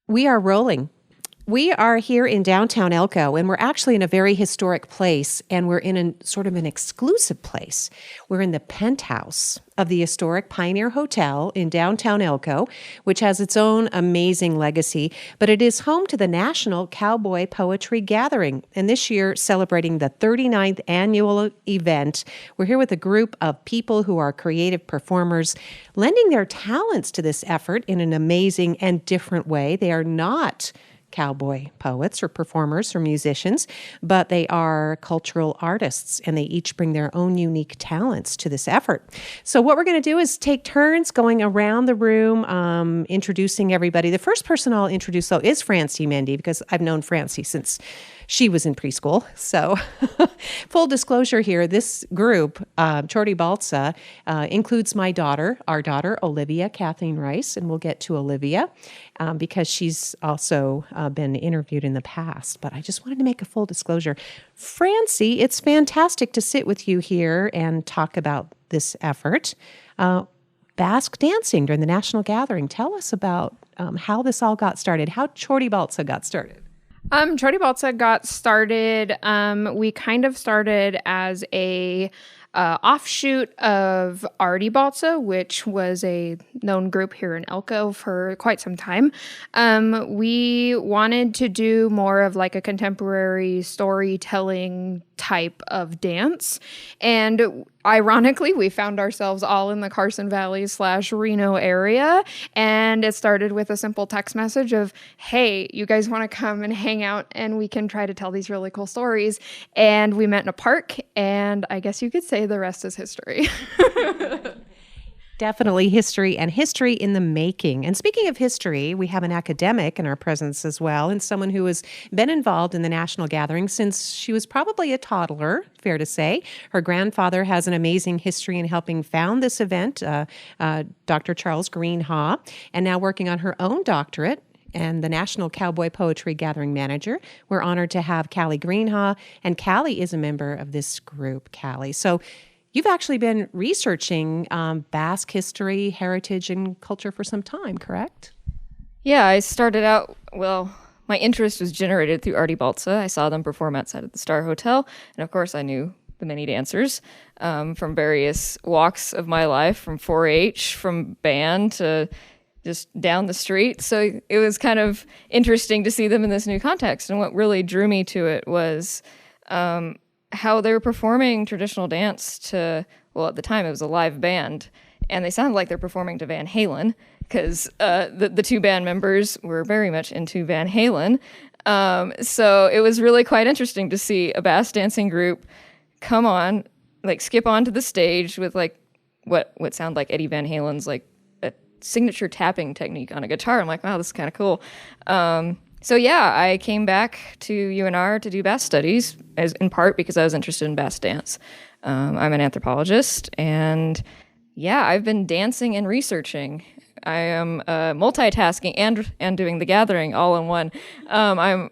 We are rolling. We are here in downtown Elko, and we're actually in a very historic place, and we're in sort of an exclusive place. We're in the penthouse of the historic Pioneer Hotel in downtown Elko, which has its own amazing legacy, but it is home to the National Cowboy Poetry Gathering, and this year celebrating the 39th annual event. We're here with a group of people who are creative performers, lending their talents to this effort in an amazing and different way. They are not cowboy poets or performers or musicians, but they are cultural artists, and they each bring their own unique talents to this effort. So what we're going to do is take turns going around the room, introducing everybody. The first person I'll introduce, though, is Francie Mendy, because I've known Francie since she was in preschool. So full disclosure here, this group, Txotxi Baltza, includes our daughter, Olivia Kathleen Rice, and we'll get to Olivia because she's also been interviewed in the past. But I just wanted to make a full disclosure. Francie, it's fantastic to sit with you here and talk about this effort. Basque dancing during the National Gathering. Tell us about how this all got started, how Txotxi Baltza got started. Txotxi Baltza got started, we kind of started as a offshoot of Artie Baltza, which was a known group here in Elko for quite some time. We wanted to do more of like a contemporary storytelling type of dance. And ironically, we found ourselves all in the Carson Valley / Reno area. And it started with a simple text message of, hey, you guys want to come and hang out and we can try to tell these really cool stories. And we met in a park, and I guess you could say the rest is history. Definitely history, and history in the making. And speaking of history, we have an academic in our presence as well, and someone who has been involved in the National Gathering since she was probably a toddler, fair to say. Her grandfather has an amazing history in helping found this event, Dr. Charles Greenhaw, and now working on her own doctorate and the National Cowboy Poetry Gathering manager. We're honored to have Callie Greenhaw, and Callie is a member of this group, Callie. So you've actually been researching Basque history, heritage, and culture for some time, correct? Yeah, I started out, my interest was generated through Artie Baltza. I saw them perform outside of the Star Hotel, and of course I knew the many dancers from various walks of my life, from 4-H, from band to just down the street. So it was kind of interesting to see them in this new context, and what really drew me to it was how they were performing traditional dance to, at the time it was a live band, and they sounded like they're performing to Van Halen, because the two band members were very much into Van Halen. So it was really quite interesting to see a Basque dancing group come on, like skip onto the stage with like what sounded like Eddie Van Halen's like a signature tapping technique on a guitar. I'm like, wow, this is kind of cool. So yeah, I came back to UNR to do Basque studies, as in part because I was interested in Basque dance. I'm an anthropologist, and yeah, I've been dancing and researching. I am multitasking and doing the gathering all in one. I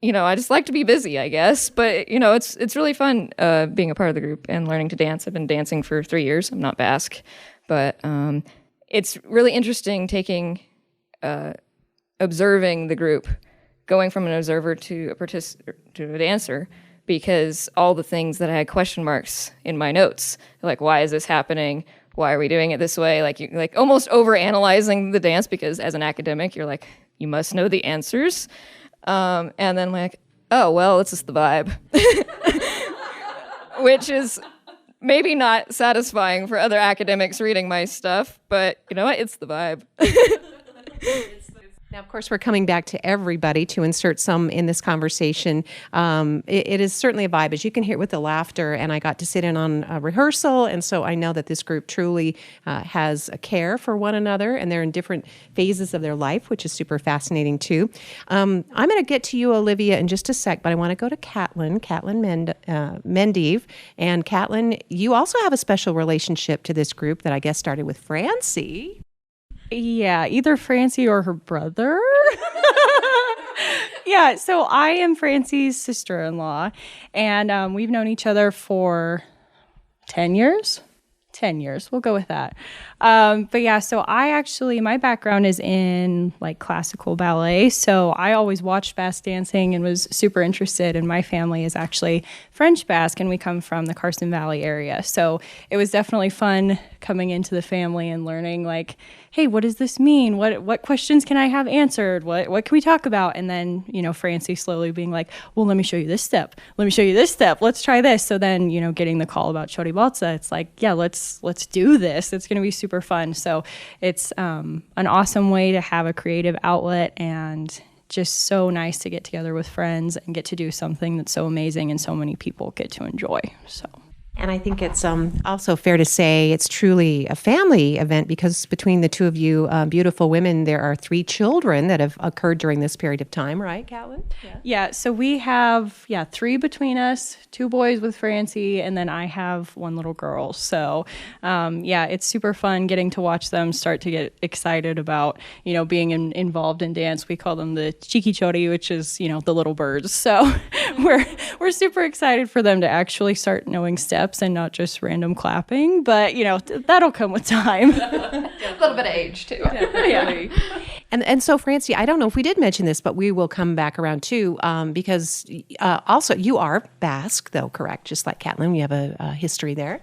just like to be busy, I guess, but it's really fun being a part of the group and learning to dance. I've been dancing for 3 years. I'm not Basque, but it's really interesting observing the group, going from an observer to a dancer, because all the things that I had question marks in my notes, like why is this happening? Why are we doing it this way? Like you almost over analyzing the dance, because as an academic, you're like, you must know the answers. And then like, oh, well, it's just the vibe, which is maybe not satisfying for other academics reading my stuff, but you know what? It's the vibe. Now, of course, we're coming back to everybody to insert some in this conversation. It is certainly a vibe, as you can hear with the laughter, and I got to sit in on a rehearsal, and so I know that this group truly has a care for one another, and they're in different phases of their life, which is super fascinating, too. I'm going to get to you, Olivia, in just a sec, but I want to go to Catlin Mendive. And Catlin, you also have a special relationship to this group that I guess started with Francie. Yeah, either Francie or her brother. Yeah, so I am Francie's sister-in-law, and we've known each other for 10 years. 10 years, we'll go with that. But yeah, so my background is in like classical ballet. So I always watched Basque dancing and was super interested. And my family is actually French Basque, and we come from the Carson Valley area. So it was definitely fun coming into the family and learning like, hey, what does this mean? What questions can I have answered? What can we talk about? And then, Francie slowly being like, well, let me show you this step. Let me show you this step. Let's try this. So then, getting the call about Txotxi Baltza, it's like, yeah, let's do this. It's going to be super fun. So it's an awesome way to have a creative outlet, and just so nice to get together with friends and get to do something that's so amazing and so many people get to enjoy. So. And I think it's also fair to say it's truly a family event, because between the two of you beautiful women, there are 3 children that have occurred during this period of time, right, Catlin? Yeah, so we have, 3 between us, 2 boys with Francie, and then I have 1 little girl. So, it's super fun getting to watch them start to get excited about, being involved in dance. We call them the Txotxi, which is, the little birds. So we're super excited for them to actually start knowing steps and not just random clapping, but that'll come with time. A little bit of age too. Definitely. And so, Francie, I don't know if we did mention this, but we will come back around too, because also you are Basque, though, correct? Just like Catlin, you have a history there.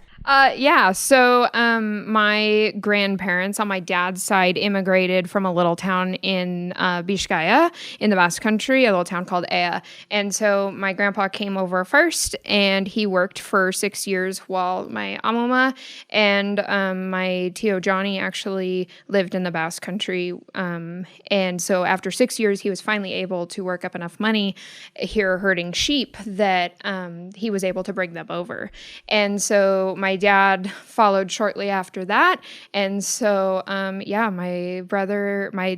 So my grandparents on my dad's side immigrated from a little town in Vizcaya in the Basque Country, a little town called Ea. And so my grandpa came over first, and he worked for 6 years while my amuma and my Tio Johnny actually lived in the Basque Country. And so after 6 years, he was finally able to work up enough money here herding sheep that he was able to bring them over. And so my dad followed shortly after that. And so, my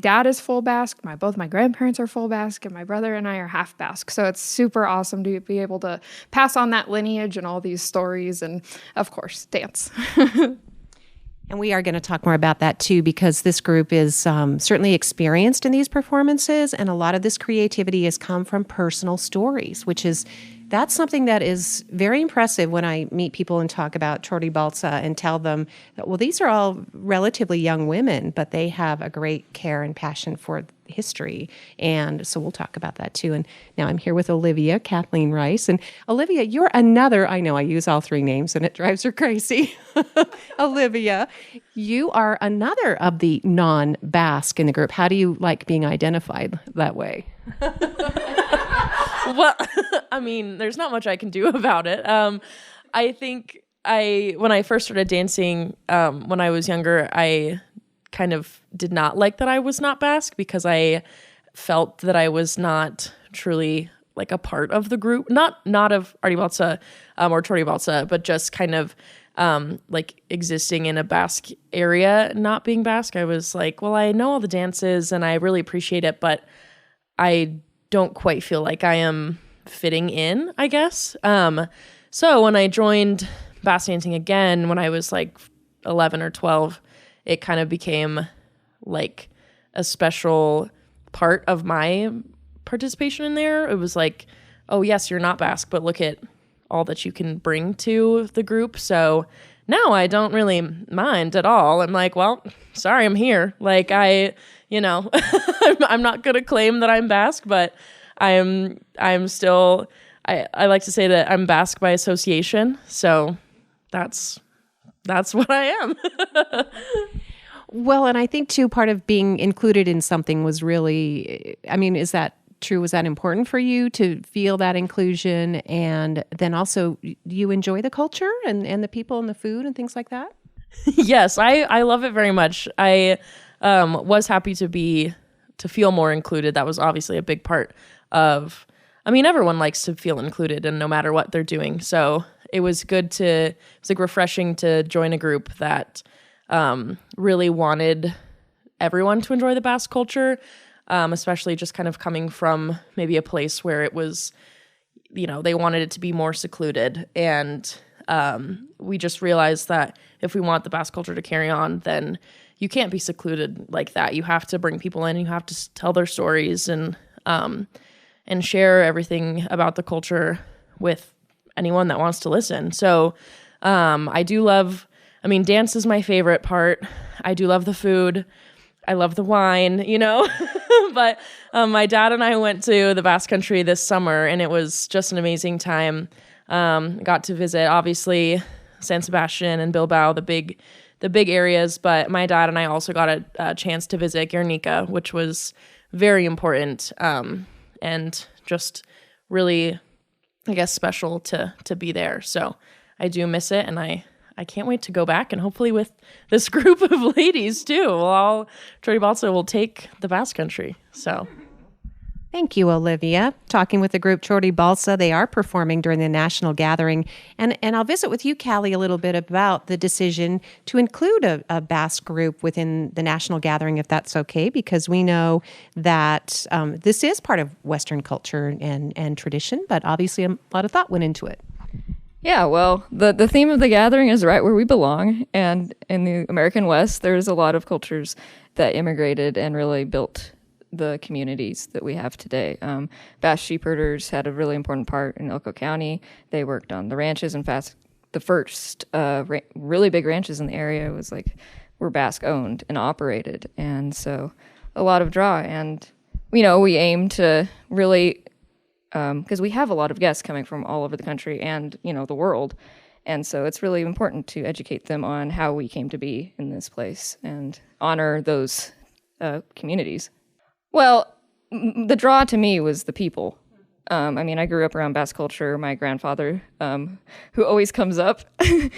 dad is full Basque. Both my grandparents are full Basque, and my brother and I are half Basque. So it's super awesome to be able to pass on that lineage and all these stories, and of course, dance. And we are going to talk more about that too, because this group is certainly experienced in these performances, and a lot of this creativity has come from personal stories, that's something that is very impressive when I meet people and talk about Txotxi Baltza and tell them that, well, these are all relatively young women, but they have a great care and passion for history. And so we'll talk about that too. And now I'm here with Olivia Kathleen Rice. And Olivia, you're another, I know I use all 3 names and it drives her crazy. Olivia, you are another of the non-Basque in the group. How do you like being identified that way? Well, I mean, there's not much I can do about it. I think when I first started dancing, when I was younger, I kind of did not like that I was not Basque, because I felt that I was not truly like a part of the group, not of Arti Baltza or Txotxi Baltza, but just kind of like existing in a Basque area, not being Basque. I was like, well, I know all the dances and I really appreciate it, but I don't quite feel like I am fitting in, I guess. So when I joined Basque dancing again, when I was like 11 or 12, it kind of became like a special part of my participation in there. It was like, oh yes, you're not Basque, but look at all that you can bring to the group. So now I don't really mind at all. I'm like, well, sorry, I'm here. Like I'm not going to claim that I'm Basque, but I'm still, I like to say that I'm Basque by association. So that's what I am. Well, and I think too, part of being included in something was really, I mean, is that true? Was that important for you to feel that inclusion? And then also, do you enjoy the culture and the people and the food and things like that? Yes, I love it very much. I was happy to feel more included. That was obviously a big part of, I mean, everyone likes to feel included, and no matter what they're doing. So it was like refreshing to join a group that really wanted everyone to enjoy the Basque culture, especially just kind of coming from maybe a place where it was, they wanted it to be more secluded. And we just realized that if we want the Basque culture to carry on, then you can't be secluded like that. You have to bring people in, you have to tell their stories and share everything about the culture with anyone that wants to listen. So I do love, dance is my favorite part. I do love the food. I love the wine, but my dad and I went to the Basque Country this summer, and it was just an amazing time. Got to visit, obviously, San Sebastian and Bilbao, the big areas, but my dad and I also got a chance to visit Guernica, which was very important, and just really, I guess, special to be there. So I do miss it, and I can't wait to go back, and hopefully with this group of ladies too. Txotxi Baltza will take the Basque Country. So Thank you, Olivia. Talking with the group Txotxi Baltza, they are performing during the National Gathering. And I'll visit with you, Callie, a little bit about the decision to include a Basque group within the National Gathering, if that's okay, because we know that this is part of Western culture and tradition, but obviously a lot of thought went into it. Yeah, well, the theme of the gathering is right where we belong. And in the American West, there's a lot of cultures that immigrated and really built the communities that we have today. Basque sheepherders had a really important part in Elko County. They worked on the ranches. In fact, the first really big ranches in the area were Basque owned and operated. And so a lot of draw. And, we aim to really, because we have a lot of guests coming from all over the country and, the world. And so it's really important to educate them on how we came to be in this place and honor those communities. Well, the draw to me was the people. I grew up around Basque culture. My grandfather, who always comes up in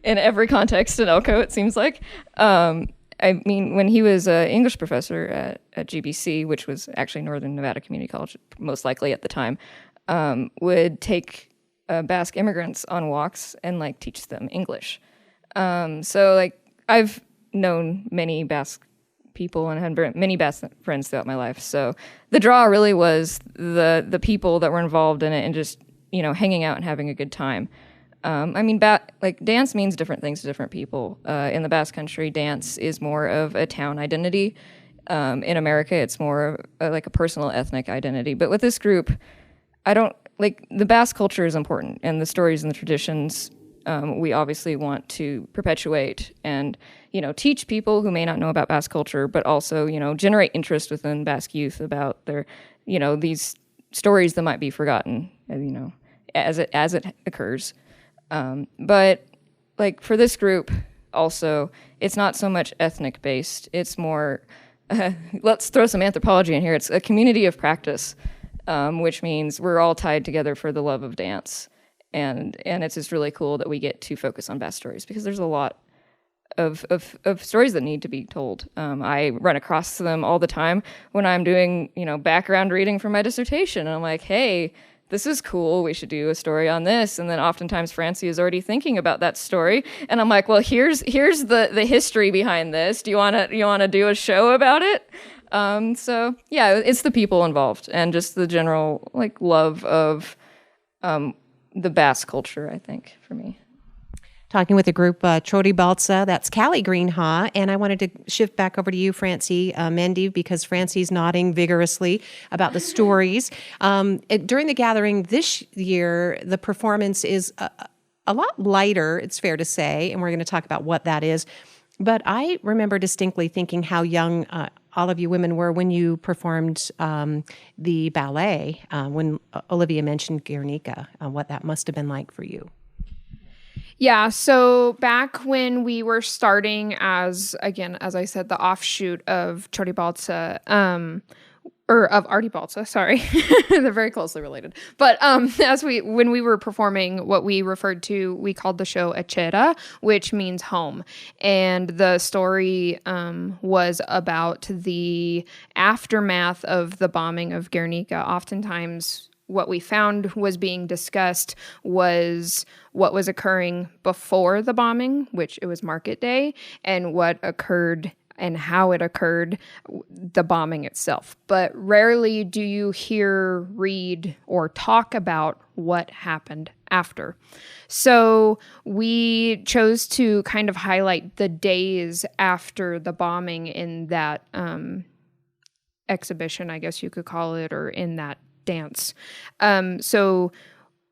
every context in Elko, it seems like. When he was an English professor at GBC, which was actually Northern Nevada Community College, most likely at the time, would take Basque immigrants on walks and teach them English. So I've known many Basque people and had many Basque friends throughout my life. So the draw really was the people that were involved in it and just, hanging out and having a good time. Dance means different things to different people. In the Basque Country, dance is more of a town identity. In America, it's more like a personal ethnic identity. But with this group, the Basque culture is important, and the stories and the traditions we obviously want to perpetuate and, teach people who may not know about Basque culture, but also, generate interest within Basque youth about their, these stories that might be forgotten, as it occurs. But for this group also, it's not so much ethnic based. It's more, let's throw some anthropology in here. It's a community of practice, which means we're all tied together for the love of dance. And it's just really cool that we get to focus on Basque stories because there's a lot of stories that need to be told. I run across them all the time when I'm doing, background reading for my dissertation. And I'm like, hey, this is cool. We should do a story on this. And then oftentimes Francie is already thinking about that story. And I'm like, well, here's the history behind this. Do you want to do a show about it? So yeah, it's the people involved and just the general love of the Basque culture, I think, for me. Talking with the group Txotxi Baltza, that's Callie Greenhaw, and I wanted to shift back over to you, Francie Mendy, because Francie's nodding vigorously about the stories. During the gathering this year, the performance is a lot lighter, it's fair to say, and we're going to talk about what that is. But I remember distinctly thinking how young all of you women were when you performed the ballet, when Olivia mentioned Guernica, what that must have been like for you. Yeah, so back when we were starting as I said, the offshoot of Txotxi Baltza, or of Artie Baltza, sorry. They're very closely related. But when we were performing what we referred to, we called the show Etxera, which means home. And the story was about the aftermath of the bombing of Guernica. Oftentimes what we found was being discussed was what was occurring before the bombing, which it was market day, and what occurred and how it occurred, the bombing itself. But rarely do you hear, read, or talk about what happened after. So we chose to kind of highlight the days after the bombing in that exhibition, I guess you could call it, or in that dance. So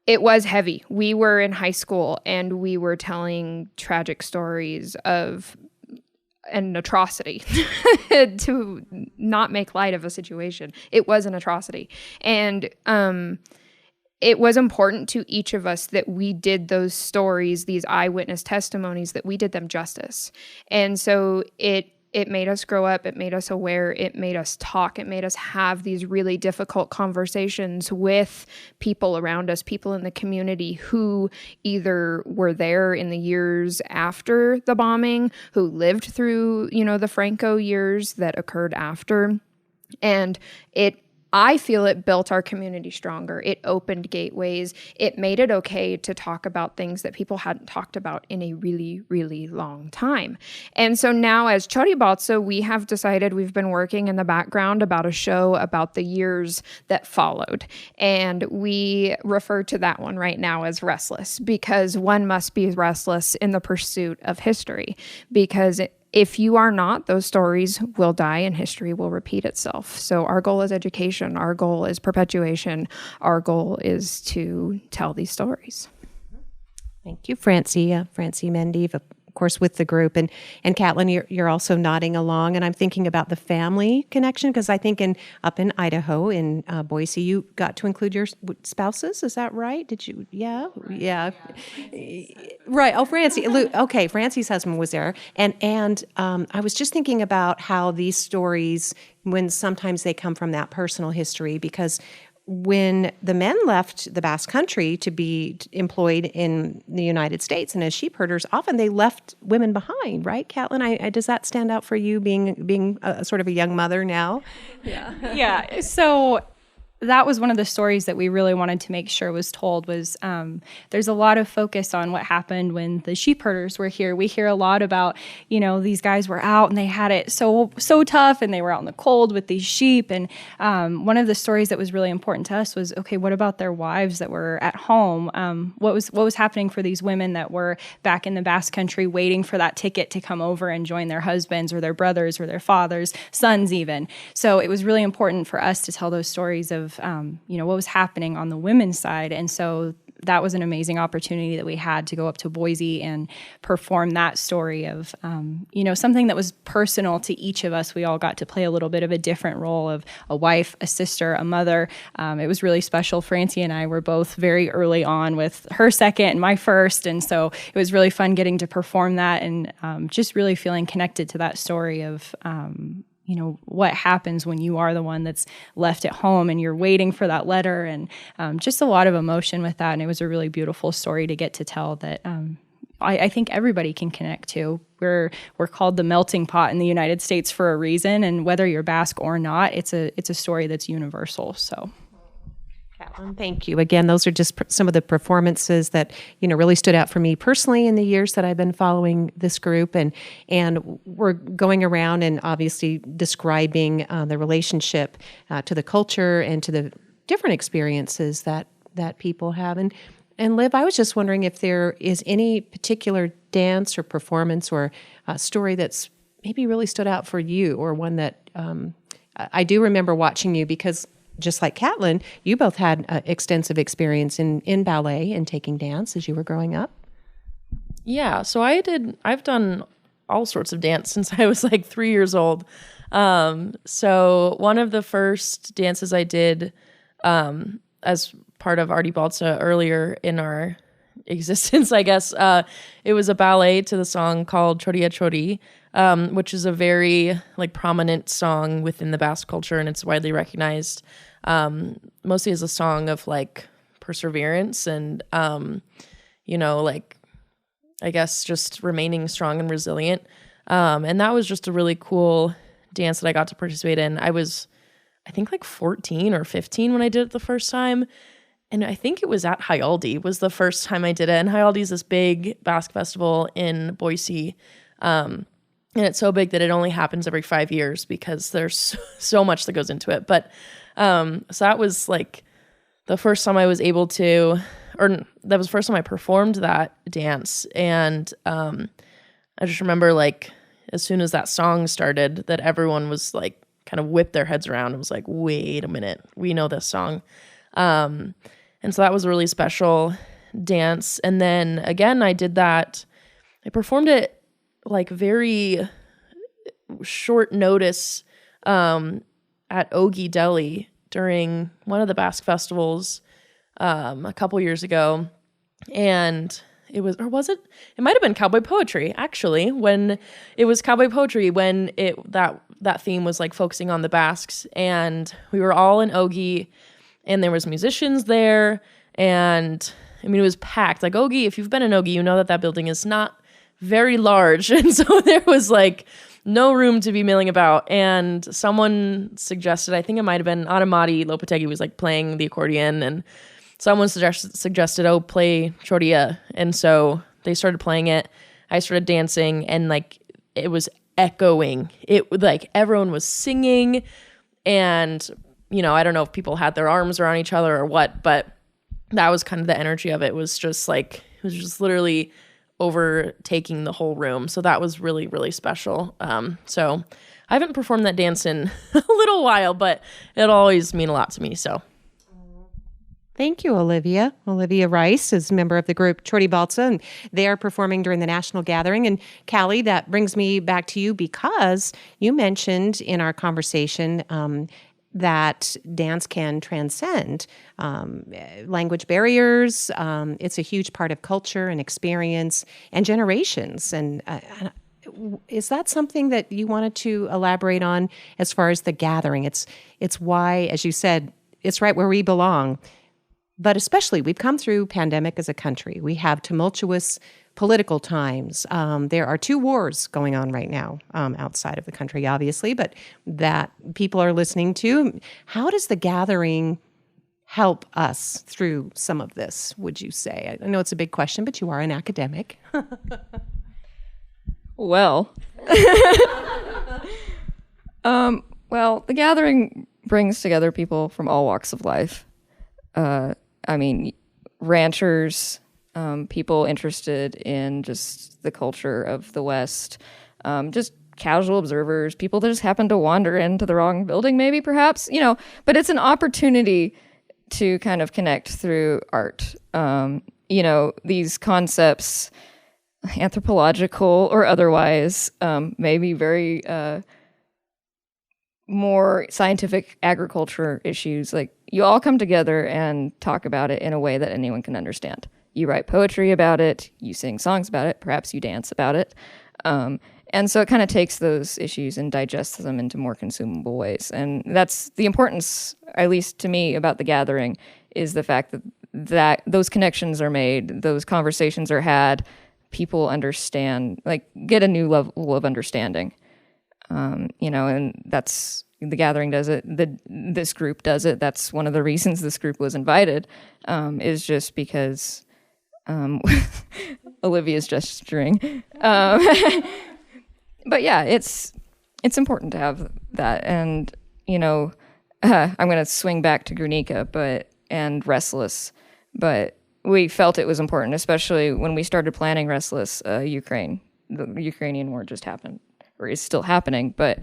it was heavy. We were in high school and we were telling tragic stories of an atrocity to not make light of a situation. It was an atrocity. And it was important to each of us that we did those stories, these eyewitness testimonies, that we did them justice. And so it made us grow up. It made us aware. It made us talk. It made us have these really difficult conversations with people around us, people in the community who either were there in the years after the bombing, who lived through, the Franco years that occurred after. And I feel it built our community stronger. It opened gateways. It made it okay to talk about things that people hadn't talked about in a really, really long time. And so now as Txotxi Baltza, we have decided we've been working in the background about a show about the years that followed. And we refer to that one right now as Restless, because one must be restless in the pursuit of history, because if you are not, those stories will die and history will repeat itself. So our goal is education. Our goal is perpetuation. Our goal is to tell these stories. Thank you, Francie Mendive, of course, with the group. And Catlin, you're also nodding along. And I'm thinking about the family connection, because I think up in Idaho, in Boise, you got to include your spouses. Is that right? Did you? Yeah. Right. Oh, Francie. Okay. Francie's husband was there. And I was just thinking about how these stories, when sometimes they come from that personal history, because when the men left the Basque Country to be employed in the United States and as sheep herders, often they left women behind, right? Catlin, does that stand out for you, being a sort of a young mother now? Yeah. So that was one of the stories that we really wanted to make sure was told. Was there's a lot of focus on what happened when the sheep herders were here. We hear a lot about, these guys were out and they had it so tough, and they were out in the cold with these sheep. And one of the stories that was really important to us was, okay, what about their wives that were at home? What was happening for these women that were back in the Basque Country waiting for that ticket to come over and join their husbands or their brothers or their fathers, sons even. So it was really important for us to tell those stories of what was happening on the women's side. And so that was an amazing opportunity that we had to go up to Boise and perform that story of, something that was personal to each of us. We all got to play a little bit of a different role of a wife, a sister, a mother. It was really special. Francie and I were both very early on with her second and my first. And so it was really fun getting to perform that and just really feeling connected to that story of, what happens when you are the one that's left at home and you're waiting for that letter, and just a lot of emotion with that. And it was a really beautiful story to get to tell that I think everybody can connect to. We're called the melting pot in the United States for a reason, and whether you're Basque or not, it's a story that's universal. So. Catlin, thank you. Again, those are just some of the performances that, really stood out for me personally in the years that I've been following this group. And we're going around and obviously describing the relationship to the culture and to the different experiences that people have. And Liv, I was just wondering if there is any particular dance or performance or story that's maybe really stood out for you, or one that I do remember watching you, because just like Catlin, you both had extensive experience in ballet and taking dance as you were growing up. Yeah, so I've done all sorts of dance since I was like 3 years old. So one of the first dances I did as part of Artie Baltza earlier in our existence, I guess, it was a ballet to the song called Choria Chori, which is a very prominent song within the Basque culture, and it's widely recognized mostly as a song of perseverance and I guess just remaining strong and resilient. And that was just a really cool dance that I got to participate in. I was, I think 14 or 15 when I did it the first time. And I think it was at Hyaldi was the first time I did it. And Hyaldi is this big Basque festival in Boise. And it's so big that it only happens every 5 years because there's so much that goes into it. But so that was the first time I was able to, or that was the first time I performed that dance. And I just remember as soon as that song started, that everyone was kind of whipped their heads around and was like, wait a minute, we know this song. And so that was a really special dance. And then again, I did that. I performed it very short notice at Ogie Deli during one of the Basque festivals a couple years ago. And it was, or was it? It might have been Cowboy Poetry, actually, when it was Cowboy Poetry, when that theme was like focusing on the Basques. And we were all in Ogie, and there was musicians there. And I mean, it was packed. Like Ogie, if you've been in Ogie, you know that building is not very large. And so there was like no room to be milling about. And someone suggested, I think it might have been Adamati Lopetegi was like playing the accordion, and someone suggested, oh, play Choria. And so they started playing it. I started dancing, and like it was echoing. It like everyone was singing, and you know, I don't know if people had their arms around each other or what, but that was kind of the energy of it. It was just like, it was just literally overtaking the whole room. So that was really, really special. So I haven't performed that dance in a little while, but it'll always mean a lot to me. So Thank you, Olivia. Olivia Rice is a member of the group Txotxi Baltza, and they are performing during the National Gathering. And Callie, that brings me back to you because you mentioned in our conversation that dance can transcend language barriers. It's a huge part of culture and experience and generations. And is that something that you wanted to elaborate on as far as the gathering? It's why, as you said, it's right where we belong. But especially, we've come through pandemic as a country. We have tumultuous political times. There are 2 wars going on right now outside of the country, obviously, but that people are listening to. How does the gathering help us through some of this, would you say? I know it's a big question, but you are an academic. Well, well, the gathering brings together people from all walks of life. I mean, ranchers, people interested in just the culture of the West, just casual observers, people that just happen to wander into the wrong building, maybe, perhaps, you know, but it's an opportunity to kind of connect through art. You know, these concepts, anthropological or otherwise, maybe very more scientific agriculture issues, like you all come together and talk about it in a way that anyone can understand. You write poetry about it, you sing songs about it, perhaps you dance about it. And so it kind of takes those issues and digests them into more consumable ways. And that's the importance, at least to me, about the gathering, is the fact that those connections are made, those conversations are had, people understand, like get a new level of understanding. You know, and that's, the gathering does it, this group does it. That's one of the reasons this group was invited, is just because Olivia's gesturing. But yeah, it's important to have that. And, you know, I'm going to swing back to Guernica and Restless, but we felt it was important, especially when we started planning Restless, Ukraine. The Ukrainian war just happened, or is still happening, but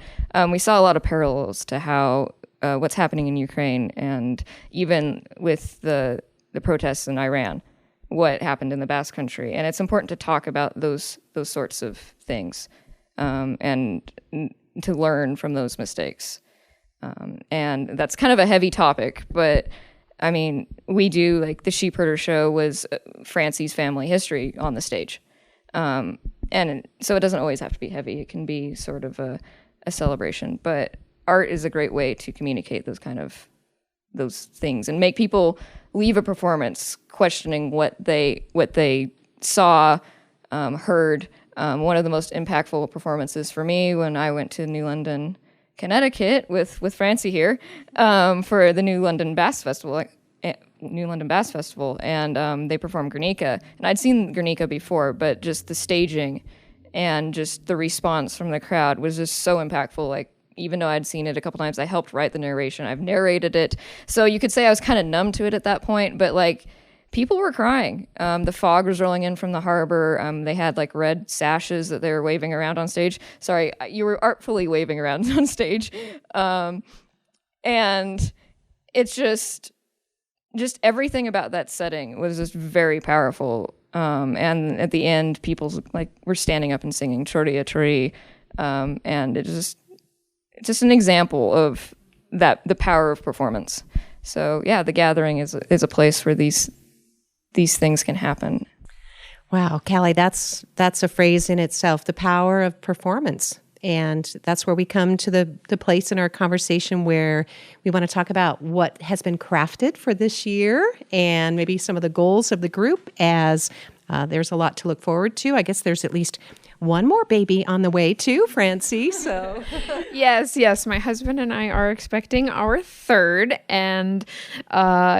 we saw a lot of parallels to how what's happening in Ukraine, and even with the protests in Iran, what happened in the Basque Country. And it's important to talk about those sorts of things, and to learn from those mistakes. And that's kind of a heavy topic, but I mean, we do, like the Sheepherder show was Francie's family history on the stage. And so it doesn't always have to be heavy. It can be sort of a celebration. But art is a great way to communicate those things and make people leave a performance questioning what they saw, heard. One of the most impactful performances for me when I went to New London, Connecticut with Francie here for the New London Basque Festival. And they performed Guernica. And I'd seen Guernica before, but just the staging and just the response from the crowd was just so impactful. Like, even though I'd seen it a couple times, I helped write the narration. I've narrated it. So you could say I was kind of numb to it at that point, but like, people were crying. The fog was rolling in from the harbor. They had like red sashes that they were waving around on stage. Sorry, you were artfully waving around on stage. And it's just everything about that setting was just very powerful. And at the end, people like were standing up and singing Choria Chori, And it's just an example of the power of performance. So yeah, the gathering is a place where these things can happen. Wow, Callie, that's a phrase in itself, the power of performance. And that's where we come to the place in our conversation where we want to talk about what has been crafted for this year and maybe some of the goals of the group, as there's a lot to look forward to. I guess there's at least one more baby on the way too, Francie. So Yes. My husband and I are expecting our third, and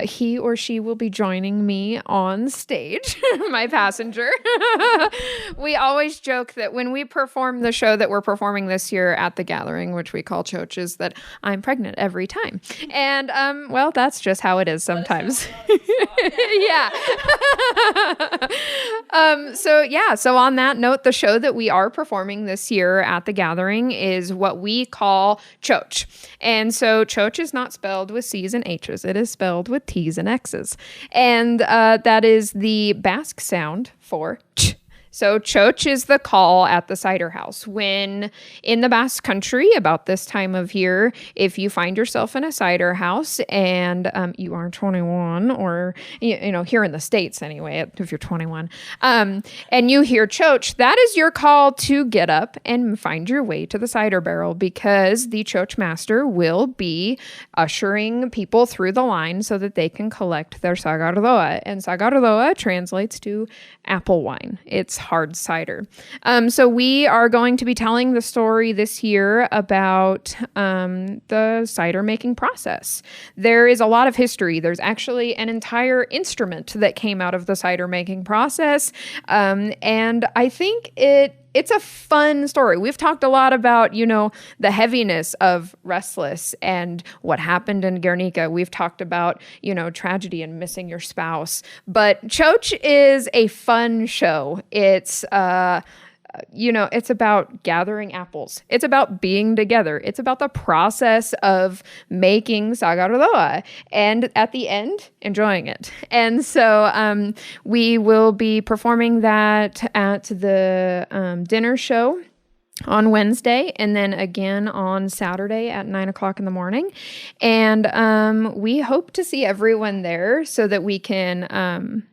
he or she will be joining me on stage, my passenger. We always joke that when we perform the show that we're performing this year at the gathering, which we call Txotxis, that I'm pregnant every time. And well, that's just how it is sometimes. Yeah. So on that note, the show that we are performing this year at the gathering is what we call Txotx. And so Txotx is not spelled with C's and H's. It is spelled with T's and X's. And that is the Basque sound for ch. So Txotx is the call at the cider house. When in the Basque Country, about this time of year, if you find yourself in a cider house and you are 21, or here in the States anyway, if you're 21, and you hear Txotx, that is your call to get up and find your way to the cider barrel, because the Txotx master will be ushering people through the line so that they can collect their sagardoa. And sagardoa translates to apple wine. It's hard cider. So we are going to be telling the story this year about the cider making process. There is a lot of history. There's actually an entire instrument that came out of the cider making process. And I think it's a fun story. We've talked a lot about, the heaviness of Restless and what happened in Guernica. We've talked about, tragedy and missing your spouse. But Txotx is a fun show. It's it's about gathering apples. It's about being together. It's about the process of making sagardoa, and at the end, enjoying it. And so we will be performing that at the dinner show on Wednesday, and then again on Saturday at 9:00 in the morning. And we hope to see everyone there so that we can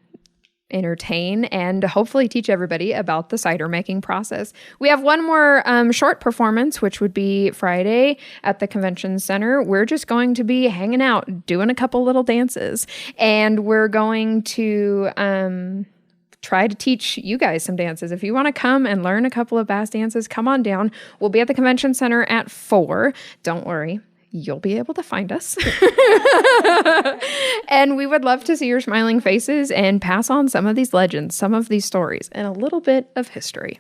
entertain and hopefully teach everybody about the cider making process. We have one more short performance, which would be Friday at the convention center. We're just going to be hanging out, doing a couple little dances, and we're going to try to teach you guys some dances. If you want to come and learn a couple of Basque dances, come on down. We'll be at the convention center at 4. Don't worry, you'll be able to find us. And we would love to see your smiling faces and pass on some of these legends, some of these stories, and a little bit of history.